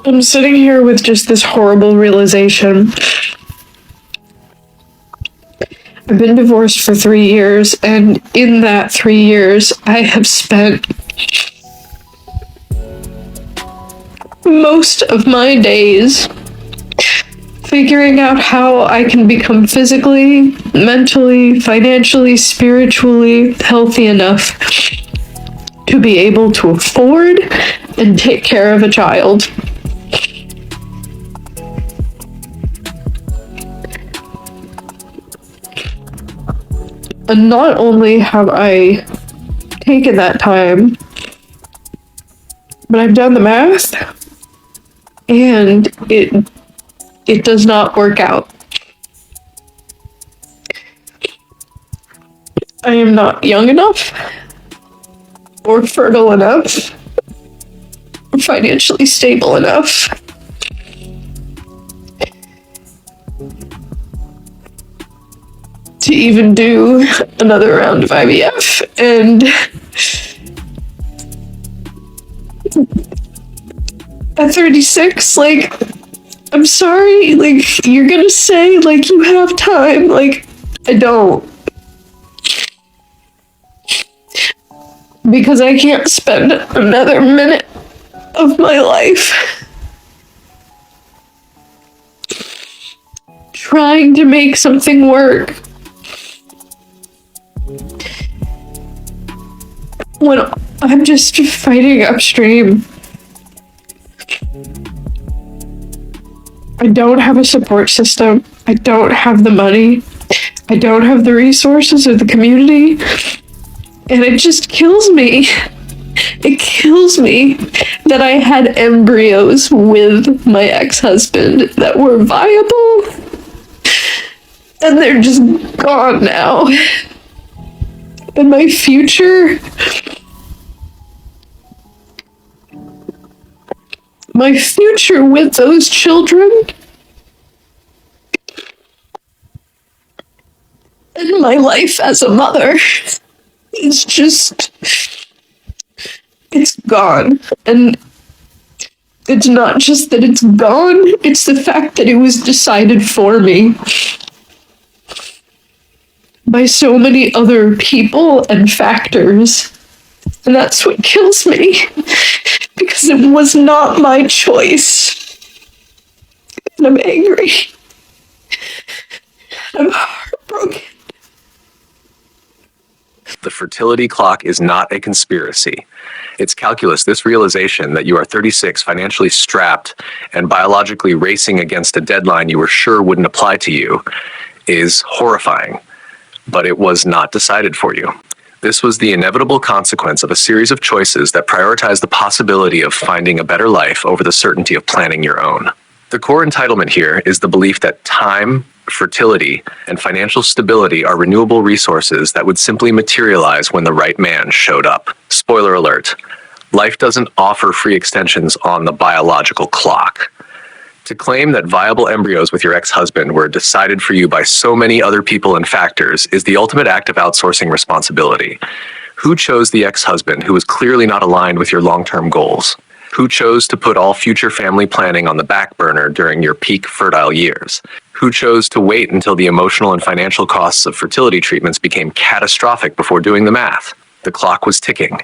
I'm sitting here with just this horrible realization. I've been divorced for 3 years, and in that 3 years, I have spent most of my days figuring out how I can become physically, mentally, financially, spiritually healthy enough to be able to afford and take care of a child. And not only have I taken that time, but I've done the math, and it does not work out. I am not young enough, or fertile enough, or financially stable enough to even do another round of IVF. And at 36, like, I'm sorry, like, you're gonna say, like, you have time, like, I don't. Because I can't spend another minute of my life trying to make something work when I'm just fighting upstream. I don't have a support system. I don't have the money. I don't have the resources or the community. And it just kills me. It kills me that I had embryos with my ex-husband that were viable, and they're just gone now. And my future with those children and my life as a mother is just, it's gone. And it's not just that it's gone, it's the fact that it was decided for me by so many other people and factors. And that's what kills me, because it was not my choice. And I'm angry. I'm heartbroken. The fertility clock is not a conspiracy. It's calculus. This realization that you are 36, financially strapped, and biologically racing against a deadline you were sure wouldn't apply to you is horrifying, but it was not decided for you. This was the inevitable consequence of a series of choices that prioritize the possibility of finding a better life over the certainty of planning your own. The core entitlement here is the belief that time, fertility, and financial stability are renewable resources that would simply materialize when the right man showed up. Spoiler alert, life doesn't offer free extensions on the biological clock. To claim that viable embryos with your ex-husband were decided for you by so many other people and factors is the ultimate act of outsourcing responsibility. Who chose the ex-husband who was clearly not aligned with your long-term goals? Who chose to put all future family planning on the back burner during your peak fertile years? Who chose to wait until the emotional and financial costs of fertility treatments became catastrophic before doing the math? The clock was ticking,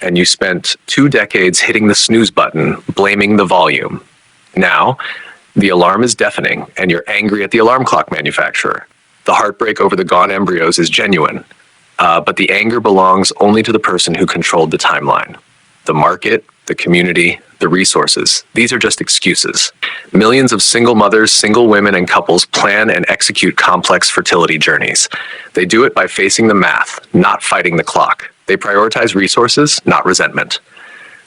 and you spent 2 decades hitting the snooze button, blaming the volume. Now, the alarm is deafening, and you're angry at the alarm clock manufacturer. The heartbreak over the gone embryos is genuine, but the anger belongs only to the person who controlled the timeline. The market, the community, the resources. These are just excuses. Millions of single mothers, single women, and couples plan and execute complex fertility journeys. They do it by facing the math, not fighting the clock. They prioritize resources, not resentment.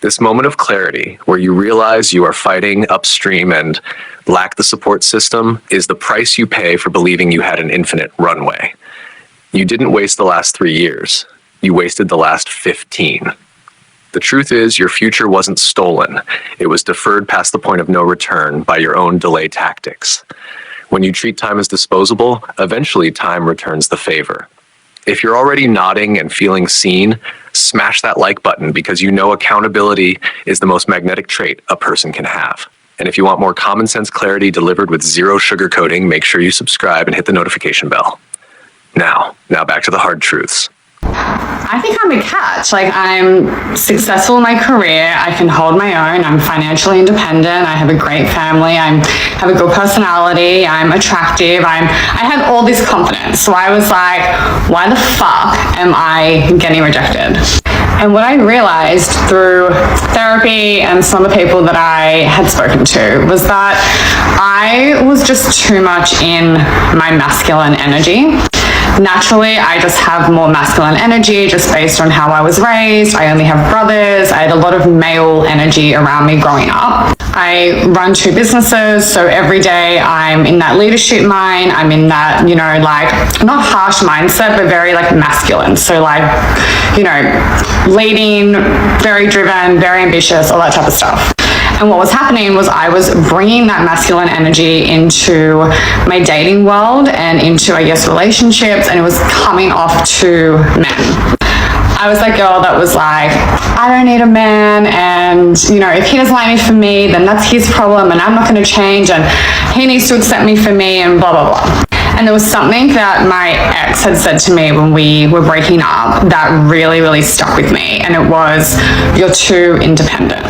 This moment of clarity, where you realize you are fighting upstream and lack the support system, is the price you pay for believing you had an infinite runway. You didn't waste the last 3 years. You wasted the last 15. The truth is, your future wasn't stolen. It was deferred past the point of no return by your own delay tactics. When you treat time as disposable, eventually time returns the favor. If you're already nodding and feeling seen, Smash that like button because you know accountability is the most magnetic trait a person can have. And if you want more common sense clarity delivered with zero sugarcoating, make sure you subscribe and hit the notification bell. Now back to the hard truths. I think I'm a catch. Like, I'm successful in my career. I can hold my own. I'm financially independent. I have a great family. I have a good personality. I'm attractive. I had all this confidence. So I was like, why the fuck am I getting rejected? And what I realized through therapy and some of the people that I had spoken to was that I was just too much in my masculine energy. Naturally, I just have more masculine energy just based on how I was raised. I only have brothers. I had a lot of male energy around me growing up. I run 2 businesses, so every day I'm in that leadership mind. I'm in that, like, not harsh mindset, but very like masculine. So like, leading, very driven, very ambitious, all that type of stuff. And what was happening was I was bringing that masculine energy into my dating world and into, I guess, relationships, and it was coming off to men. I was that girl that was like, I don't need a man, and, if he doesn't like me for me, then that's his problem, and I'm not going to change, and he needs to accept me for me, and blah, blah, blah. And there was something that my ex had said to me when we were breaking up that really, really stuck with me. And it was, you're too independent.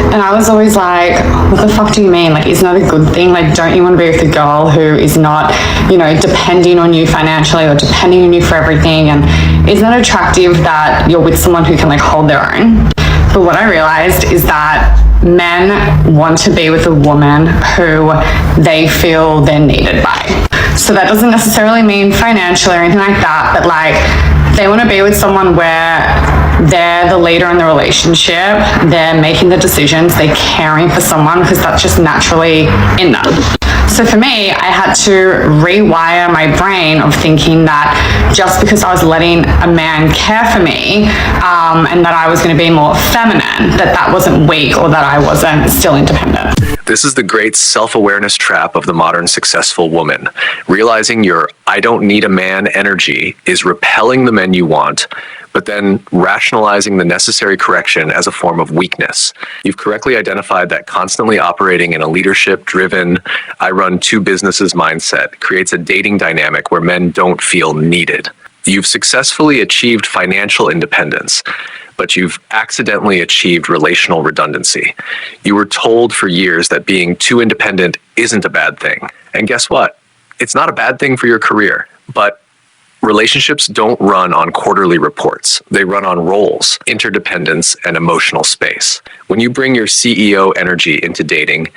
And I was always like, what the fuck do you mean? Like, isn't that a good thing? Like, don't you want to be with a girl who is not, depending on you financially or depending on you for everything? And isn't it attractive that you're with someone who can like hold their own? But what I realized is that men want to be with a woman who they feel they're needed by. So that doesn't necessarily mean financially or anything like that, but like they want to be with someone where they're the leader in the relationship, they're making the decisions, they're caring for someone because that's just naturally in them. So for me, I had to rewire my brain of thinking that just because I was letting a man care for me and that I was going to be more feminine, that wasn't weak or that I wasn't still independent. This is the great self-awareness trap of the modern successful woman. Realizing your I don't need a man energy is repelling the men you want, but then rationalizing the necessary correction as a form of weakness. You've correctly identified that constantly operating in a leadership-driven, I run 2 businesses mindset creates a dating dynamic where men don't feel needed. You've successfully achieved financial independence, but you've accidentally achieved relational redundancy. You were told for years that being too independent isn't a bad thing. And guess what? It's not a bad thing for your career, but relationships don't run on quarterly reports. They run on roles, interdependence, and emotional space. When you bring your CEO energy into dating,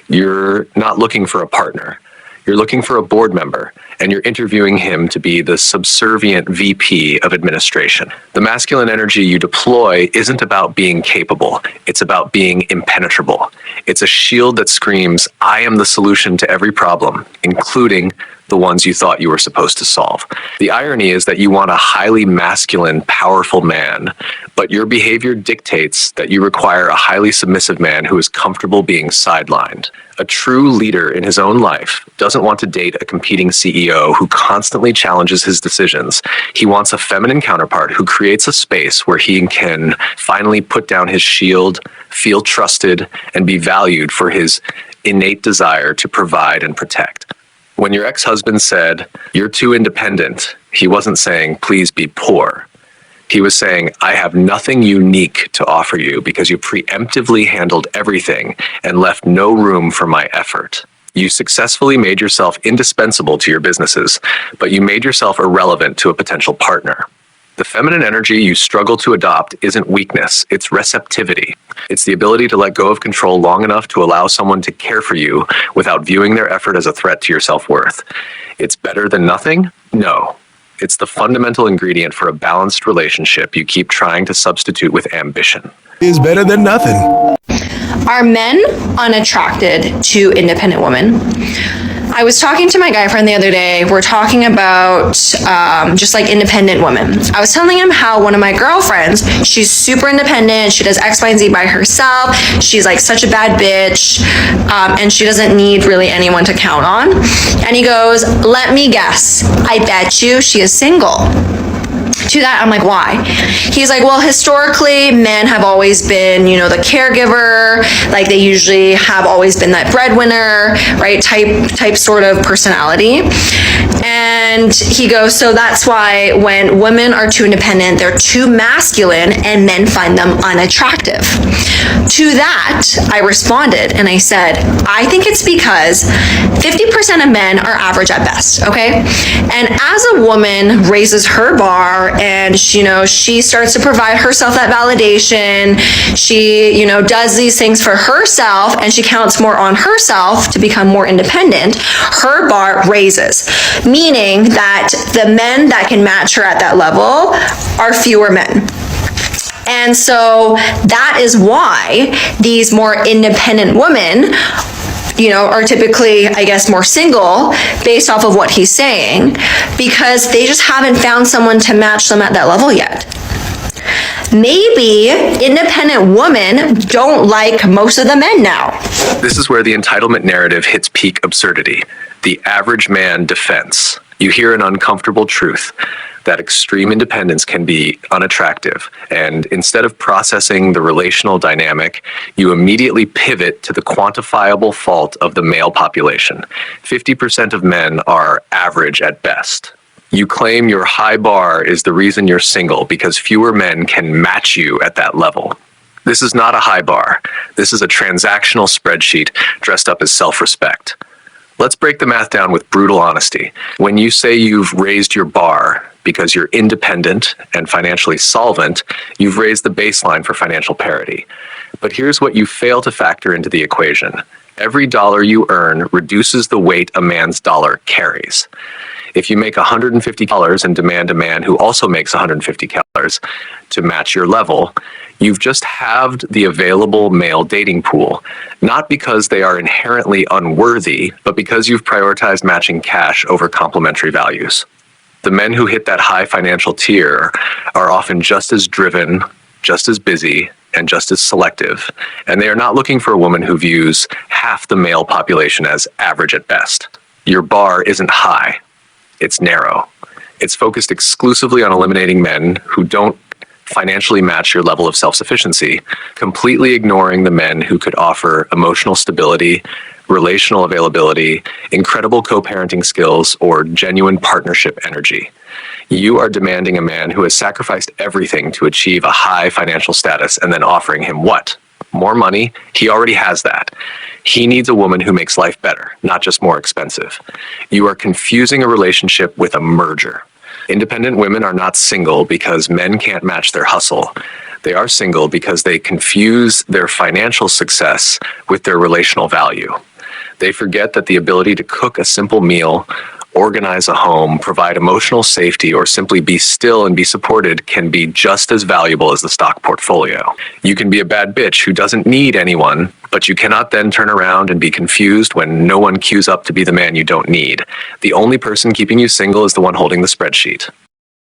you're not looking for a partner. You're looking for a board member, and you're interviewing him to be the subservient VP of administration. The masculine energy you deploy isn't about being capable. It's about being impenetrable. It's a shield that screams, I am the solution to every problem, including the ones you thought you were supposed to solve. The irony is that you want a highly masculine, powerful man, but your behavior dictates that you require a highly submissive man who is comfortable being sidelined. A true leader in his own life doesn't want to date a competing CEO who constantly challenges his decisions. He wants a feminine counterpart who creates a space where he can finally put down his shield, feel trusted, and be valued for his innate desire to provide and protect. When your ex-husband said, you're too independent, he wasn't saying, please be poor. He was saying, I have nothing unique to offer you because you preemptively handled everything and left no room for my effort. You successfully made yourself indispensable to your businesses, but you made yourself irrelevant to a potential partner. The feminine energy you struggle to adopt isn't weakness, it's receptivity. It's the ability to let go of control long enough to allow someone to care for you without viewing their effort as a threat to your self-worth. It's better than nothing? No. It's the fundamental ingredient for a balanced relationship you keep trying to substitute with ambition. Is better than nothing. Are men unattracted to independent women? I was talking to my guy friend the other day. We're talking about just like independent women. I was telling him how one of my girlfriends, she's super independent. She does X, Y, and Z by herself. She's like such a bad bitch. And she doesn't need really anyone to count on. And he goes, let me guess. I bet you she is single. To that, I'm like, why? He's like, well, historically, men have always been, the caregiver. Like, they usually have always been that breadwinner, right? Type sort of personality. And he goes, so that's why when women are too independent, they're too masculine, and men find them unattractive. To that, I responded and I said, I think it's because 50% of men are average at best, okay? And as a woman raises her bar and, she starts to provide herself that validation, she, does these things for herself, and she counts more on herself to become more independent, her bar raises, meaning that the men that can match her at that level are fewer men. And so that is why these more independent women, are typically, I guess, more single based off of what he's saying, because they just haven't found someone to match them at that level yet. Maybe independent women don't like most of the men now. This is where the entitlement narrative hits peak absurdity. The average man defense. You hear an uncomfortable truth that extreme independence can be unattractive, and instead of processing the relational dynamic, you immediately pivot to the quantifiable fault of the male population. 50% of men are average at best. You claim your high bar is the reason you're single because fewer men can match you at that level. This is not a high bar. This is a transactional spreadsheet dressed up as self-respect. Let's break the math down with brutal honesty. When you say you've raised your bar because you're independent and financially solvent, you've raised the baseline for financial parity. But here's what you fail to factor into the equation. Every dollar you earn reduces the weight a man's dollar carries. If you make $150 and demand a man who also makes $150 to match your level, you've just halved the available male dating pool, not because they are inherently unworthy, but because you've prioritized matching cash over complementary values. The men who hit that high financial tier are often just as driven, just as busy, and just as selective, and they are not looking for a woman who views half the male population as average at best. Your bar isn't high. It's narrow. It's focused exclusively on eliminating men who don't financially match your level of self-sufficiency, completely ignoring the men who could offer emotional stability, relational availability, incredible co-parenting skills, or genuine partnership energy. You are demanding a man who has sacrificed everything to achieve a high financial status and then offering him what? More money? He already has that. He needs a woman who makes life better, not just more expensive. You are confusing a relationship with a merger. Independent women are not single because men can't match their hustle. They are single because they confuse their financial success with their relational value. They forget that the ability to cook a simple meal, organize a home, provide emotional safety, or simply be still and be supported can be just as valuable as the stock portfolio. You can be a bad bitch who doesn't need anyone, but you cannot then turn around and be confused when no one queues up to be the man you don't need. The only person keeping you single is the one holding the spreadsheet.